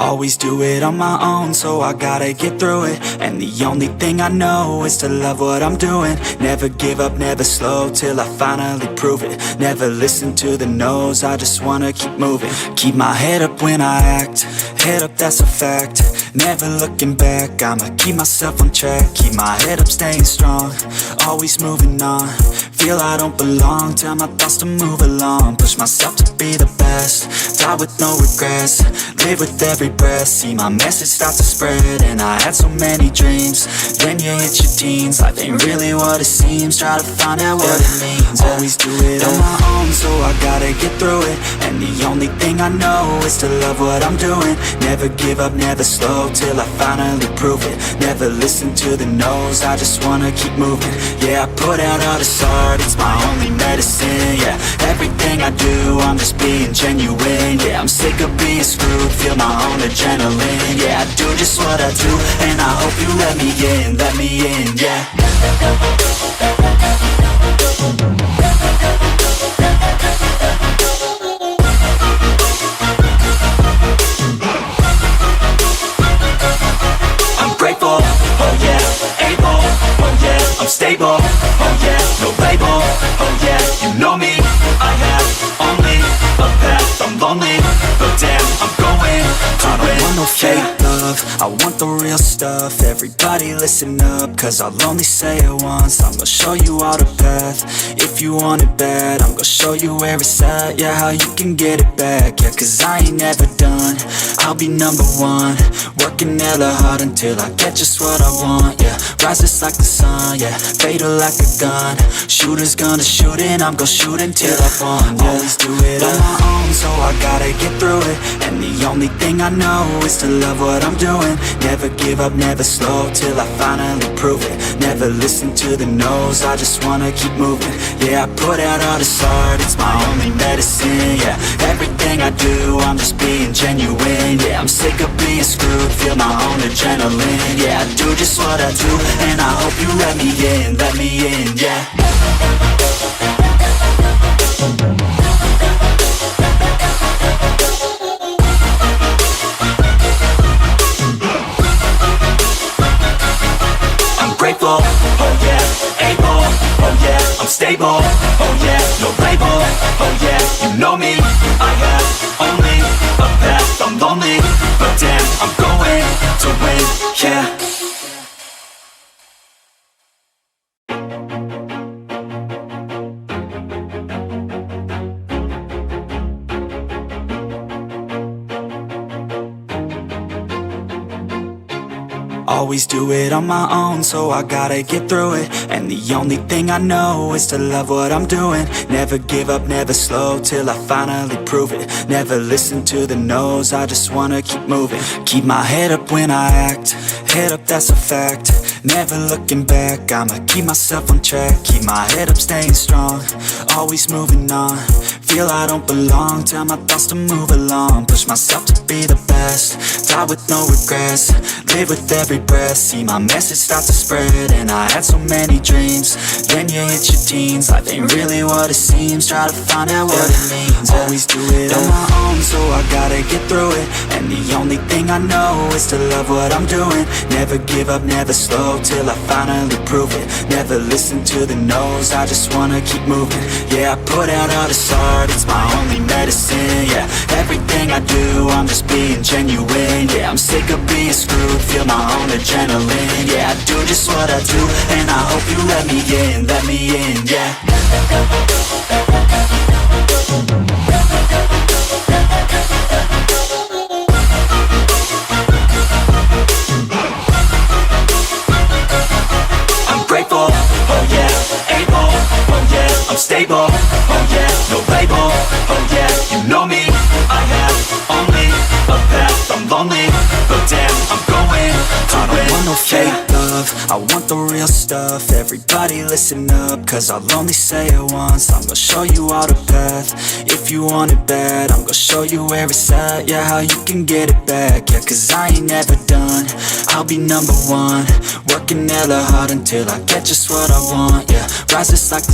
Always do it on my own, so I gotta get through it. And the only thing I know is to love what I'm doing. Never give up, never slow, till I finally prove it. Never listen to the no's, I just wanna keep moving. Keep my head up when I act, head up, that's a fact. Never looking back, I'ma keep myself on track. Keep my head up, staying strong, always moving on. Feel I don't belong, tell my thoughts to move along. Push myself to be the best, die with no regrets. Live with every breath, see my message start to spread. And I had so many dreams, then you hit your teens. Life ain't really what it seems, try to find out what it means. Always do it on my own, so I gotta get through it. And the only thing I know is to love what I'm doing. Never give up, never slow, till I finally prove it. Never listen to the no's, I just wanna keep moving. Yeah, I put out all this art, it's my only medicine. Yeah, everything I do, I'm just being genuine. Yeah, I'm sick of being screwed, feel my own adrenaline. Yeah, I do just what I do, and I hope you let me in, yeah. I'm grateful, oh yeah, able, oh yeah, I'm stable, oh yeah, no label, oh yeah, you know me, I have only a path, I'm lonely, but damn, I'm going to win. I don't want no fake love, I want the real stuff. Everybody listen up, cause I'll only say it once. I'm gonna show you all the path, if you want it bad. I'm gonna show you where it's at, yeah, how you can get it back. Yeah, cause I ain't never done, I'll be number one. Working hella hard until I get just what I want, yeah. Rises like the sun, yeah, fatal like a gun. Shooters gonna shoot and I'm gonna shoot until I won, yeah. Always do it on my own, so I gotta get through it. And the only thing I know is to love what I'm doing. Never give up, never slow, till I finally prove it. Never listen to the no's, I just wanna keep moving. Yeah, I put out all this art, it's my only medicine. Yeah, everything I do, I'm just being genuine. Yeah, I'm sick of being screwed, feel my own adrenaline. Yeah, I do just what I do, and I hope you let me in, yeah. I'm grateful, oh yeah, able, oh yeah, I'm stable, oh yeah, no label, oh yeah, you know me, I have only a path, I'm lonely, but damn, I'm going to win, yeah. Always do it on my own, so I gotta get through it. And the only thing I know is to love what I'm doing. Never give up, never slow, till I finally prove it. Never listen to the no's, I just wanna keep moving. Keep my head up when I act, head up, that's a fact. Never looking back, I'ma keep myself on track. Keep my head up, staying strong, always moving on. Feel I don't belong, tell my thoughts to move along. Push myself to be the best, die with no regrets. Live with every breath, see my message start to spread. And I had so many dreams, then you hit your teens. Life ain't really what it seems, try to find out what it means. Always do it on my own, so I gotta get through it. And the only thing I know is to love what I'm doing. Never give up, never slow, till I finally prove it. Never listen to the no's, I just wanna keep moving. Yeah, I put out all this art, it's my only medicine. Yeah, everything I do, I'm just being genuine. Yeah, I'm sick of being screwed, feel my own adrenaline. Yeah, I do just what I do, and I hope you let me in, yeah. I'm grateful, oh yeah, able, oh yeah, I'm stable, oh yeah, no label, oh yeah, you know me, I have only a path, I'm lonely, but damn, I'm going to win. I don't want no fake love, I want the real stuff. Everybody listen up, cause I'll only say it once. I'm gonna show you all the path, if you want it bad. I'm gonna show you where it's at, yeah, how you can get it back. Yeah, cause I ain't never done, I'll be number one. Working hella hard until I get just what I want, yeah. Rises like the